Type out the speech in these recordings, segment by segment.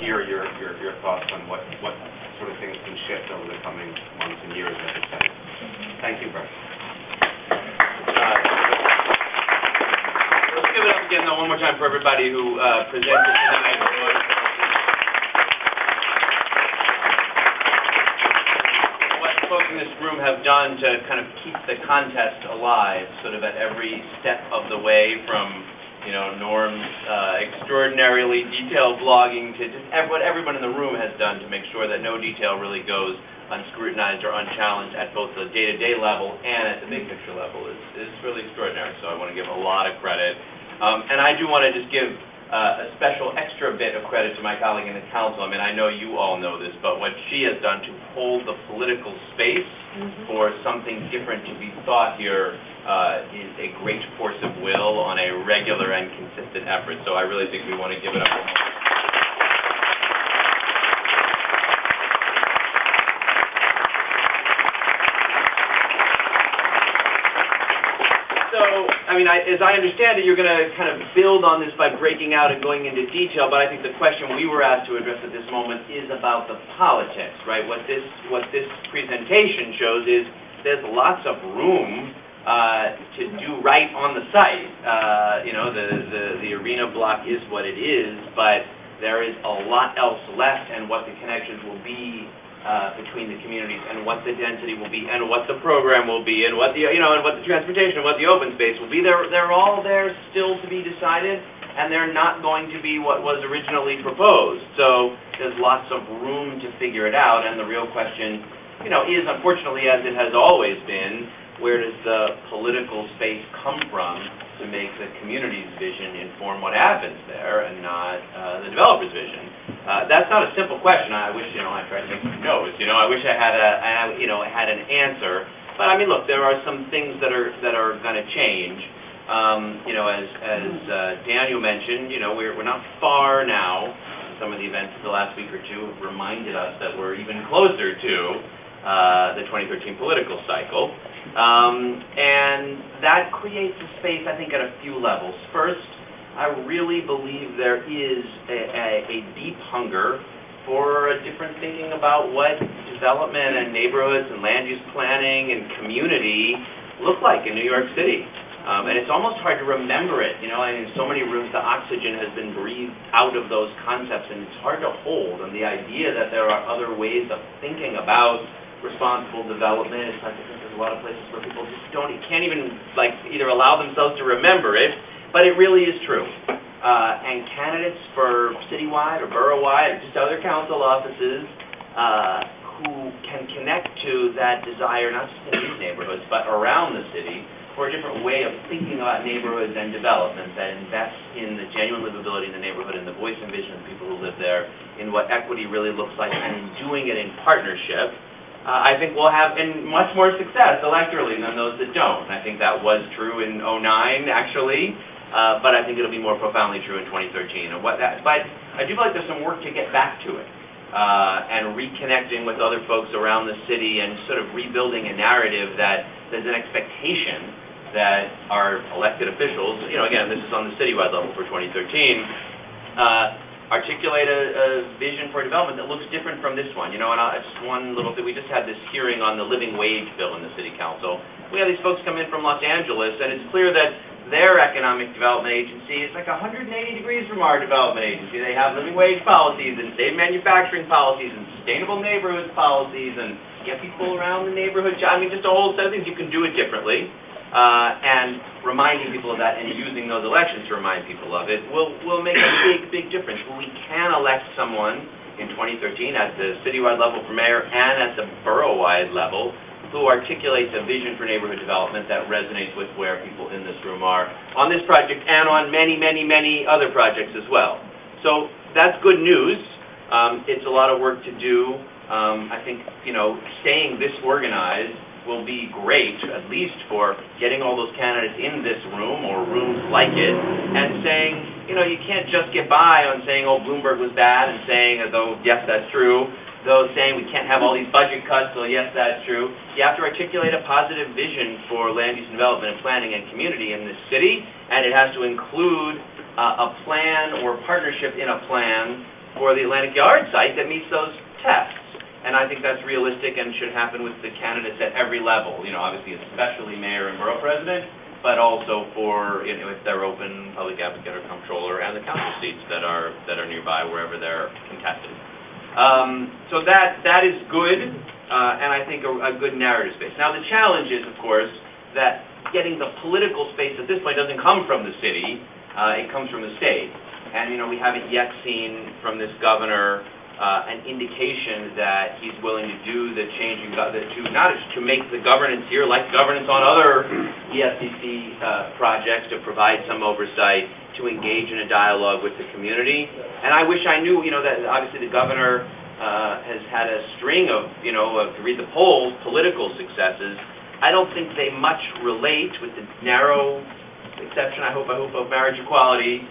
hear your thoughts on what sort of things can shift over the coming months and years at the site. Thank you, Brett. Let's give it up again, though, one more time for everybody who presented tonight. What folks in this room have done to kind of keep the contest alive, sort of at every step of the way, from Norm's extraordinarily detailed blogging to just what everyone in the room has done to make sure that no detail really goes unscrutinized or unchallenged at both the day-to-day level and at the big picture level is really extraordinary. So I want to give a lot of credit. And I do want to just give a special extra bit of credit to my colleague in the council. I mean, I know you all know this, but what she has done to hold the political space for something different to be thought here is a great force of will on a regular and consistent effort. So I really think we want to give it up. So, I mean, as I understand it, you're going to kind of build on this by breaking out and going into detail, but I think the question we were asked to address at this moment is about the politics, right? What this presentation shows is there's lots of room to do right on the site. The arena block is what it is, but there is a lot else left, and what the connections will be between the communities, and what the density will be, and what the program will be, and what the and what the transportation, and what the open space will be. They're all there still to be decided, and they're not going to be what was originally proposed. So there's lots of room to figure it out, and the real question, is, unfortunately, as it has always been, where does the political space come from to make the community's vision inform what happens there, and not the developer's vision? That's not a simple question. I wish, I tried to make some notes. I wish I had an answer. But I mean, look, there are some things that are going to change. As Daniel mentioned, we're not far now. Some of the events of the last week or two have reminded us that we're even closer to the 2013 political cycle. And that creates a space, I think, at a few levels. First, I really believe there is a deep hunger for a different thinking about what development and neighborhoods and land use planning and community look like in New York City. And it's almost hard to remember it. In so many rooms, the oxygen has been breathed out of those concepts, and it's hard to hold. And the idea that there are other ways of thinking about responsible development, it's hard to think there's a lot of places where people just can't even either allow themselves to remember it, but it really is true. And candidates for citywide or borough-wide or just other council offices who can connect to that desire, not just in these neighborhoods, but around the city, for a different way of thinking about neighborhoods and development that invests in the genuine livability in the neighborhood and the voice and vision of the people who live there, in what equity really looks like, and in doing it in partnership, I think we'll have much more success electorally than those that don't. I think that was true in '09, actually, but I think it'll be more profoundly true in 2013. But I do feel like there's some work to get back to it, and reconnecting with other folks around the city, and sort of rebuilding a narrative that there's an expectation that our elected officials, again, this is on the citywide level for 2013, articulate a vision for development that looks different from this one. And just one little thing, we just had this hearing on the living wage bill in the city council. We had these folks come in from Los Angeles, and it's clear that their economic development agency is like 180 degrees from our development agency. They have living wage policies and safe manufacturing policies and sustainable neighborhoods policies and get people around the neighborhood. I mean, just a whole set of things. You can do it differently. And reminding people of that and using those elections to remind people of it will make a big difference. When we can elect someone in 2013 at the citywide level for mayor and at the borough-wide level who articulates a vision for neighborhood development that resonates with where people in this room are on this project and on many other projects as well. So that's good news. It's a lot of work to do. I think, staying this organized will be great, at least for getting all those candidates in this room or rooms like it, and saying, you can't just get by on saying, oh, Bloomberg was bad, and saying, though, yes, that's true, though saying we can't have all these budget cuts, so yes, that's true. You have to articulate a positive vision for land use and development and planning and community in this city, and it has to include a plan or partnership in a plan for the Atlantic Yard site that meets those tests. And I think that's realistic and should happen with the candidates at every level, obviously especially mayor and borough president, but also for, if they're open, public advocate or comptroller, and the council seats that are nearby wherever they're contested. So that is good, and I think a good narrative space. Now the challenge is, of course, that getting the political space at this point doesn't come from the city, it comes from the state. And we haven't yet seen from this governor an indication that he's willing to do the changing, to make the governance here like governance on other EFCC projects, to provide some oversight, to engage in a dialogue with the community. And I wish I knew, that obviously the governor has had a string of, to read the polls, political successes. I don't think they much relate, with the narrow exception, I hope, of marriage equality,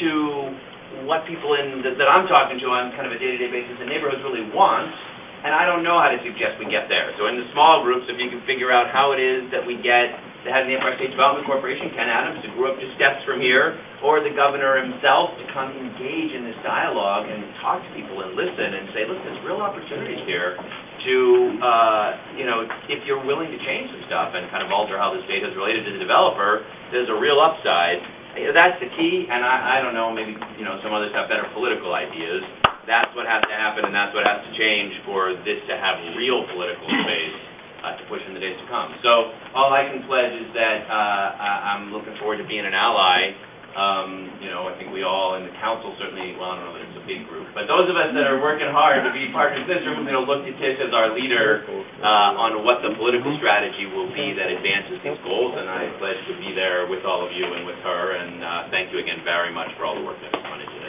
to what people that I'm talking to on kind of a day-to-day basis in neighborhoods really want, and I don't know how to suggest we get there. So in the small groups, if you can figure out how it is that we get the head of the Empire State Development Corporation, Ken Adams, who grew up just steps from here, or the governor himself to come engage in this dialogue and talk to people and listen and say, look, there's real opportunities here to, if you're willing to change some stuff and kind of alter how the state is related to the developer, there's a real upside. That's the key, and I don't know, maybe, some others have better political ideas. That's what has to happen, and that's what has to change for this to have real political space to push in the days to come. So all I can pledge is that I'm looking forward to being an ally. I think we all in the council certainly, well, I don't know that it's a big group, but those of us that are working hard to be partners in this room, look to Tish as our leader on what the political strategy will be that advances these goals, and I pledge to be there with all of you and with her, and thank you again very much for all the work that was done today.